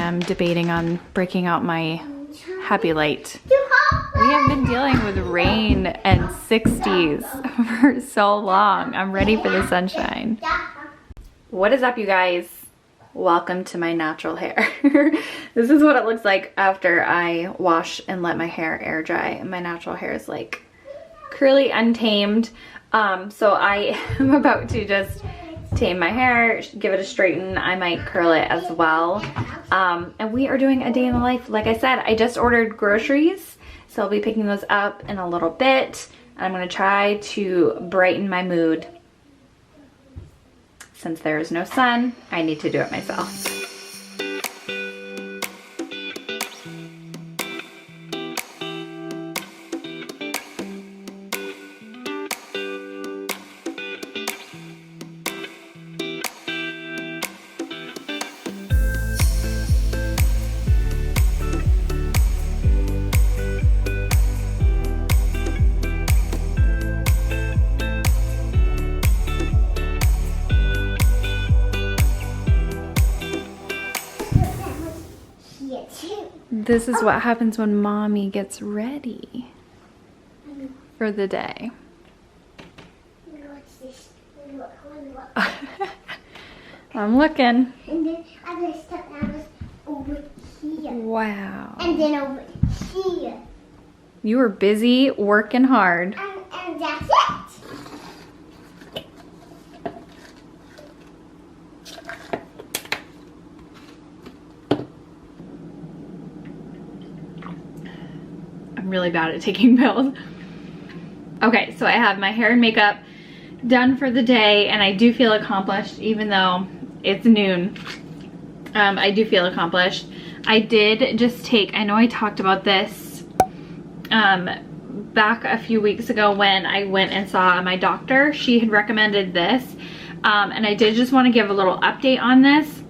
am debating on breaking out my happy light. We have been dealing with rain and 60s for so long. I'm ready for the sunshine. What is up, you guys? Welcome to my natural hair. This is what it looks like after I wash and let my hair air dry. My natural hair is like curly, untamed. So I am about to just tame my hair, give it a straighten. I might curl it as well. And we are doing a day in the life. Like I said, I just ordered groceries, so I'll be picking those up in a little bit. And I'm gonna try to brighten my mood. Since there is no sun, I need to do it myself. This is what happens when mommy gets ready for the day. I'm looking. And then other stuff that was over here. Wow. And then over here. You were busy working hard. And that's it. I'm really bad at taking pills. Okay, so I have my hair and makeup done for the day, and I do feel accomplished even though it's noon. I do feel accomplished. I did just take, I know I talked about this back a few weeks ago when I went and saw my doctor. She had recommended this, and I did just want to give a little update on this.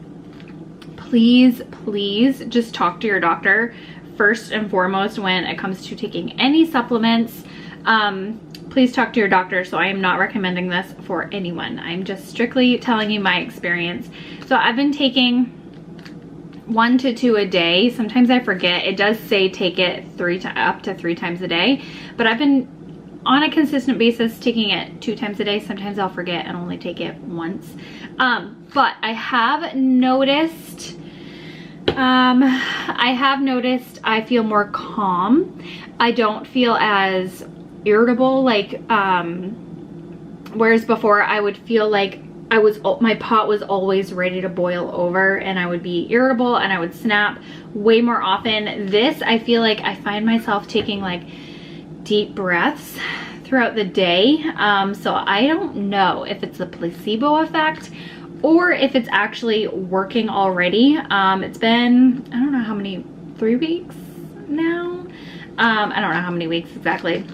Please just talk to your doctor first and foremost when it comes to taking any supplements. Please talk to your doctor. So I am not recommending this for anyone. I'm just strictly telling you my experience. So I've been taking 1 to 2 a day. Sometimes I forget. It does say take it up to 3 times a day, but I've been on a consistent basis taking it 2 times a day. Sometimes I'll forget and only take it once. But I have noticed I feel more calm. I don't feel as irritable, like whereas before I would feel like my pot was always ready to boil over and I would be irritable and I would snap way more often. This, I feel like I find myself taking like deep breaths throughout the day. So I don't know if it's a placebo effect or if it's actually working already. It's been, I don't know how many, 3 weeks now? I don't know how many weeks exactly.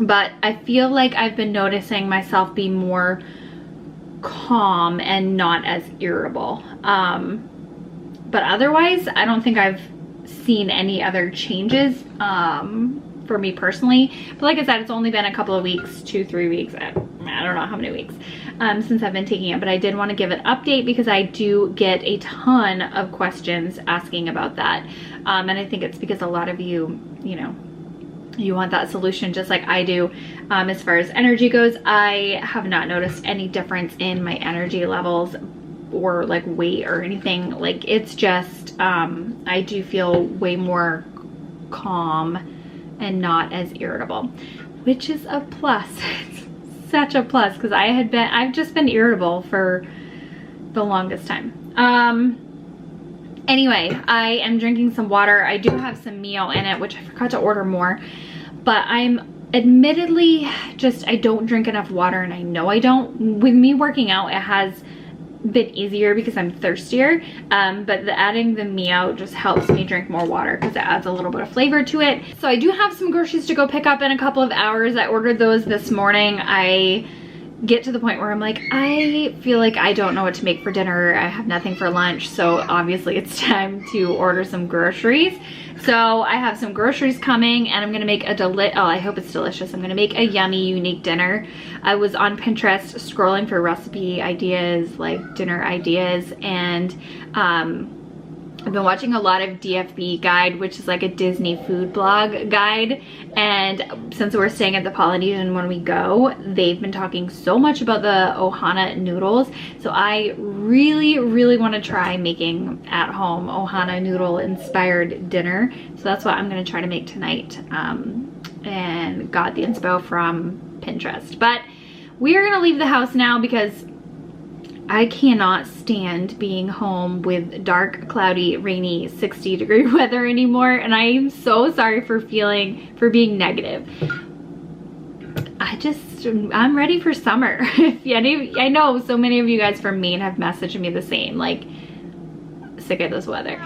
But I feel like I've been noticing myself be more calm and not as irritable. But otherwise, I don't think I've seen any other changes for me personally. But like I said, it's only been a couple of weeks, 2-3 weeks. I don't know how many weeks since I've been taking it, but I did want to give an update because I do get a ton of questions asking about that. And I think it's because a lot of you know, you want that solution just like I do. As far as energy goes, I have not noticed any difference in my energy levels or like weight or anything. Like it's just, I do feel way more calm and not as irritable, which is a plus. It's such a plus because I've just been irritable for the longest time. Anyway, I am drinking some water. I do have some Mio in it, which I forgot to order more, but I'm admittedly I don't drink enough water, and I know I don't. With me working out, it has been easier because I'm thirstier, but adding the Mio just helps me drink more water because it adds a little bit of flavor to it. So I do have some groceries to go pick up in a couple of hours. I ordered those this morning. I get to the point where I'm like, I feel like I don't know what to make for dinner. I have nothing for lunch, so obviously it's time to order some groceries. So I have some groceries coming, and I'm gonna make I hope it's delicious. I'm gonna make a yummy, unique dinner. I was on Pinterest scrolling for recipe ideas, like dinner ideas, and I've been watching a lot of DFB Guide, which is like a Disney food blog guide, and since we're staying at the Polynesian when we go, they've been talking so much about the Ohana noodles, so I really want to try making at home Ohana noodle inspired dinner. So that's what I'm going to try to make tonight, and got the inspo from Pinterest. But we are going to leave the house now because I cannot stand being home with dark, cloudy, rainy, 60-degree weather anymore, and I am so sorry for being negative. I'm ready for summer. I know so many of you guys from Maine have messaged me the same, like, sick of this weather.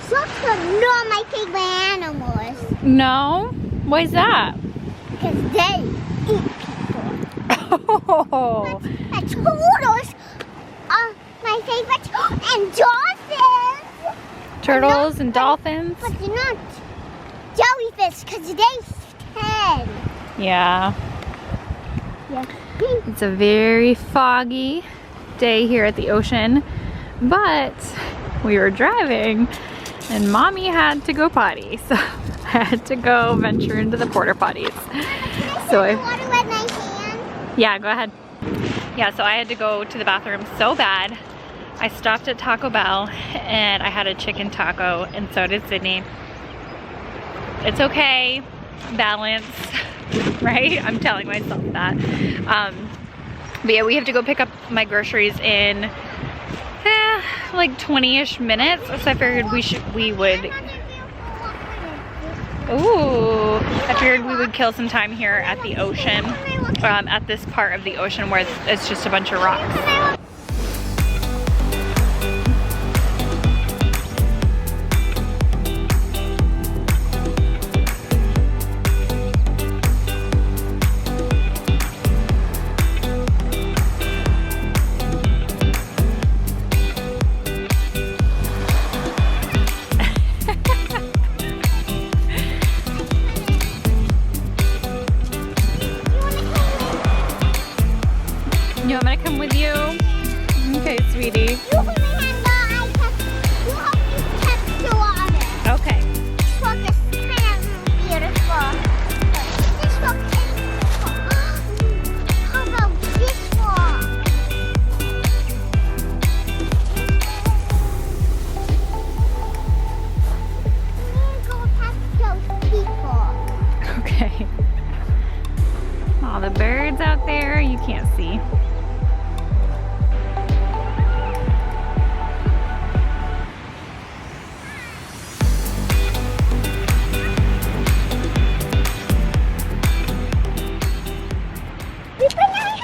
Slugs are not my favorite animals. No? Why is that? Because they eat people. Oh. But turtles are my favorite, and dolphins. Turtles and dolphins? But they're not jellyfish because they sting. Yeah. Yeah. It's a very foggy day here at the ocean, but we were driving and Mommy had to go potty, so I had to go venture into the porta potties. So yeah, go ahead. Yeah, so I had to go to the bathroom so bad. I stopped at Taco Bell and I had a chicken taco, and so did Sydney. It's okay, balance, right? I'm telling myself that. But yeah, we have to go pick up my groceries in like 20-ish minutes, so I figured we would kill some time here at the ocean, at this part of the ocean where it's just a bunch of rocks. You want me to come with you? Okay, sweetie. Okay. This book is kind of beautiful. This book is beautiful. How about this book? We're going to past those people. Okay. All the birds out there, you can't see.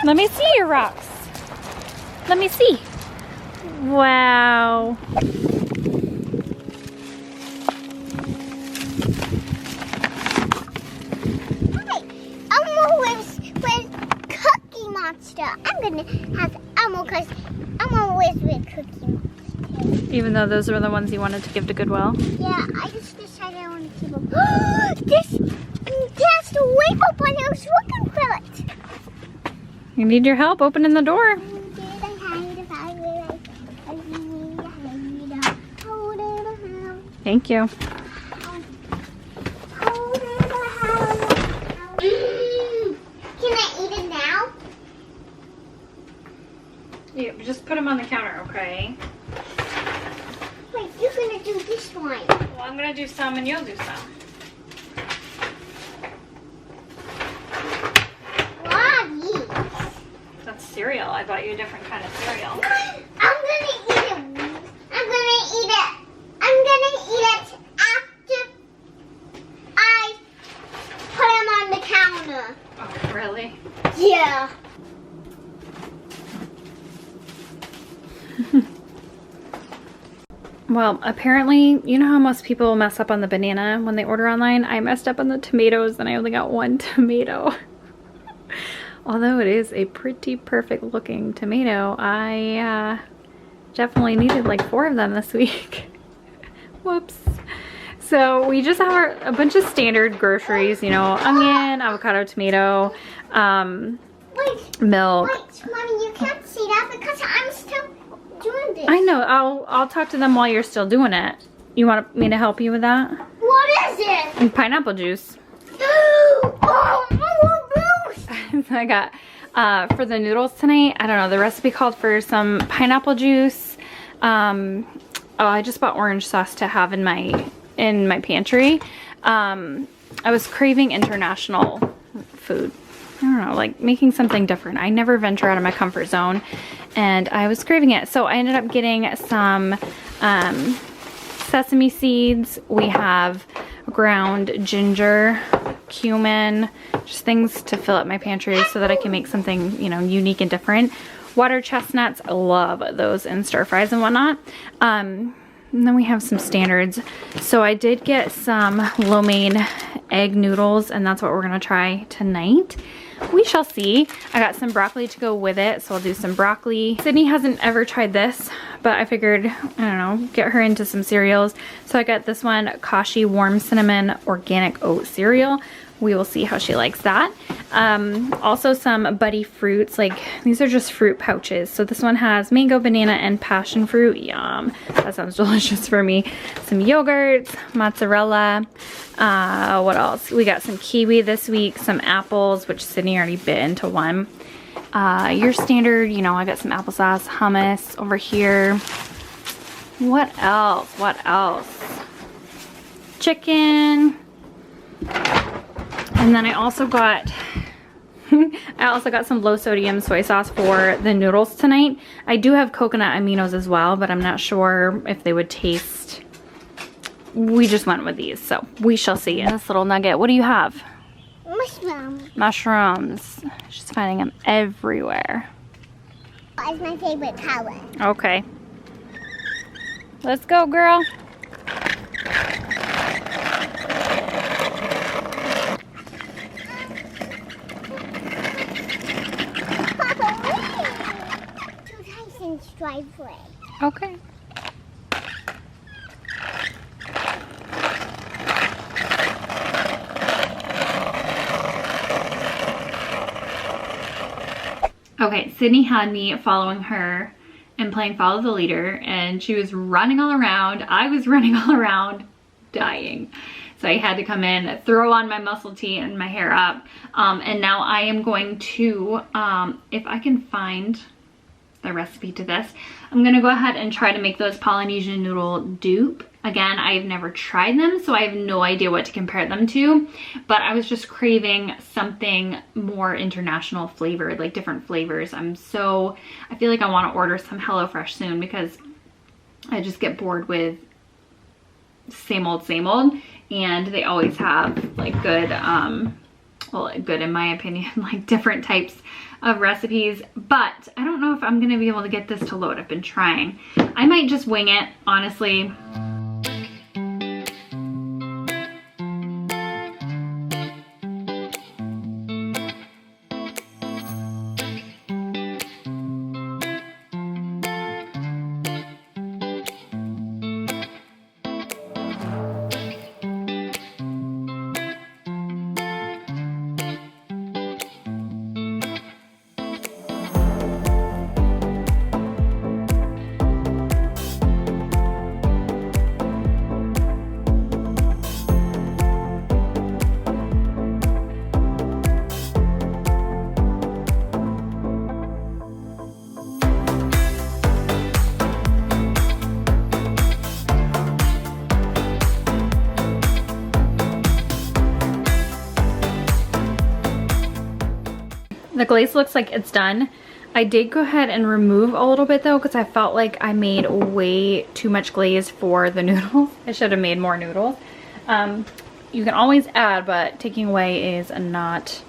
Let me see your rocks. Let me see. Wow. Hi, Elmo lives with Cookie Monster. I'm gonna have Elmo because Elmo lives with Cookie Monster. Even though those were the ones you wanted to give to Goodwill? Yeah, I just decided I want to keep them. That's the rainbow bunny. I was looking for it. You need your help opening the door. Thank you. Can I eat it now? Yeah, just put them on the counter, okay? Wait, you're gonna do this one. Well, I'm gonna do some and you'll do some. That's cereal. I bought you a different kind of cereal. I'm gonna eat it. I'm gonna eat it. I'm gonna eat it after I put them on the counter. Oh, really? Yeah. Well, apparently, you know how most people mess up on the banana when they order online? I messed up on the tomatoes and I only got one tomato. Although it is a pretty perfect looking tomato, I definitely needed like 4 of them this week. Whoops. So we just have a bunch of standard groceries, you know, onion, avocado, tomato, Wait, milk. Wait, Mommy, you can't see that because I'm still doing this. I know. I'll talk to them while you're still doing it. You want me to help you with that? What is it? Pineapple juice. Oh, I want juice. So I got for the noodles tonight. I don't know. The recipe called for some pineapple juice. Oh, I just bought orange sauce to have in my pantry. I was craving international food. I don't know, like making something different. I never venture out of my comfort zone, and I was craving it. So I ended up getting some sesame seeds. We have ground ginger, cumin, just things to fill up my pantry so that I can make something, you know, unique and different. Water chestnuts, I love those in stir fries and whatnot. And then we have some standards. So I did get some lo mein egg noodles, and that's what we're gonna try tonight. We shall see. I got some broccoli to go with it, so I'll do some broccoli. Sydney hasn't ever tried this, but I figured, I don't know, get her into some cereals. So I got this one, Kashi Warm Cinnamon Organic Oat Cereal. We will see how she likes that. Also some Buddy fruits, like these are just fruit pouches. So this one has mango, banana, and passion fruit. Yum, that sounds delicious for me. Some yogurts, mozzarella. What else? We got some kiwi this week, some apples, which Sydney already bit into one. Your standard, you know, I got some applesauce, hummus over here. What else? What else? Chicken. And then I also got some low sodium soy sauce for the noodles tonight. I do have coconut aminos as well, but I'm not sure if they would taste. We just went with these, so we shall see. This little nugget, what do you have? Mushrooms. Mushrooms. She's finding them everywhere. It's my favorite color. Okay. Let's go, girl. Driveway. Okay. Okay, Sydney had me following her and playing follow the leader, and she was running all around. I was running all around, dying. So I had to come in, throw on my muscle tee and my hair up. And now I am going to, if I can find the recipe to this, I'm gonna go ahead and try to make those Polynesian noodle dupe. Again, I've never tried them, so I have no idea what to compare them to, but I was just craving something more international flavored, like different flavors. I feel like I want to order some HelloFresh soon because I just get bored with same old, and they always have like good, well, good in my opinion, like different types of recipes, but I don't know if I'm gonna be able to get this to load. I've been trying. I might just wing it, honestly. The glaze looks like it's done. I did go ahead and remove a little bit though, because I felt like I made way too much glaze for the noodles. I should have made more noodles. You can always add, but taking away is not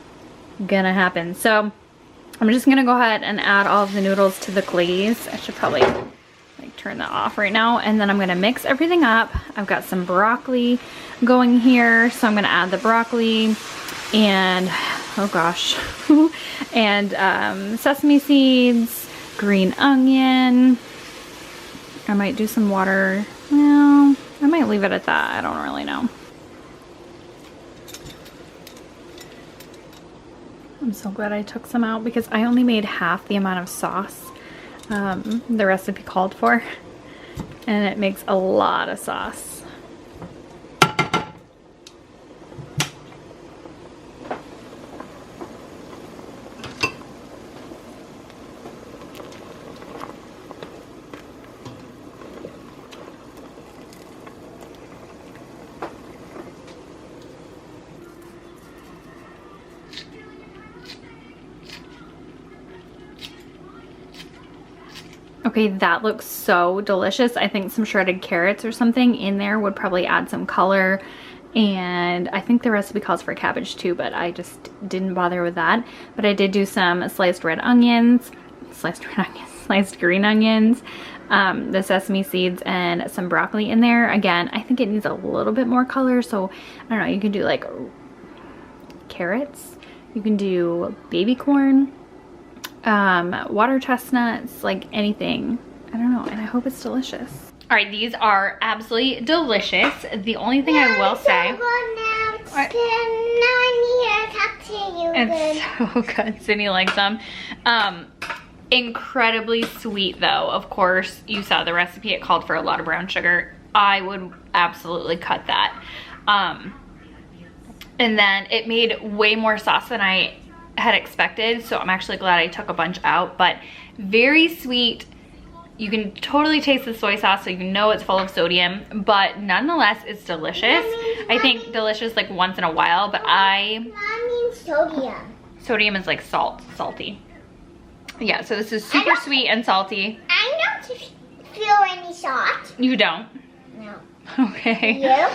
gonna happen. So I'm just gonna go ahead and add all of the noodles to the glaze. I should probably like turn that off right now, and then I'm gonna mix everything up. I've got some broccoli going here, so I'm gonna add the broccoli and oh gosh and sesame seeds, green onion. I might do some water. Well, I might leave it at that. I don't really know. I'm so glad I took some out because I only made half the amount of sauce the recipe called for, and it makes a lot of sauce. Okay, that looks so delicious. I think some shredded carrots or something in there would probably add some color. And I think the recipe calls for cabbage too, but I just didn't bother with that. But I did do some sliced green onions, the sesame seeds, and some broccoli in there. Again, I think it needs a little bit more color, so I don't know, you can do like carrots, you can do baby corn, water chestnuts, like anything. I don't know, and I hope it's delicious. All right, these are absolutely delicious. The only thing I will say, now I need to talk to you. It's so good. Sydney likes them. Incredibly sweet though. Of course, you saw the recipe, it called for a lot of brown sugar. I would absolutely cut that. And then it made way more sauce than I had expected, so I'm actually glad I took a bunch out. But very sweet. You can totally taste the soy sauce, so you know it's full of sodium, but nonetheless it's delicious. I think delicious like once in a while, but That means sodium. Sodium is like salty. Yeah, so this is super sweet and salty. I don't feel any salt. You don't? No. Okay. You?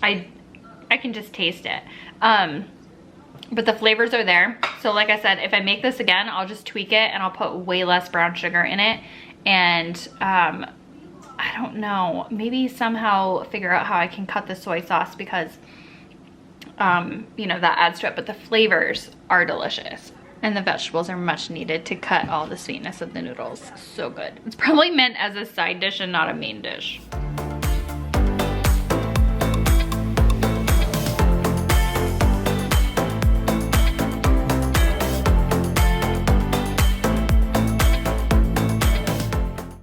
I can just taste it. But the flavors are there. So like I said, if I make this again, I'll just tweak it and I'll put way less brown sugar in it. And I don't know, maybe somehow figure out how I can cut the soy sauce because, you know, that adds to it, but the flavors are delicious. And the vegetables are much needed to cut all the sweetness of the noodles. So good. It's probably meant as a side dish and not a main dish.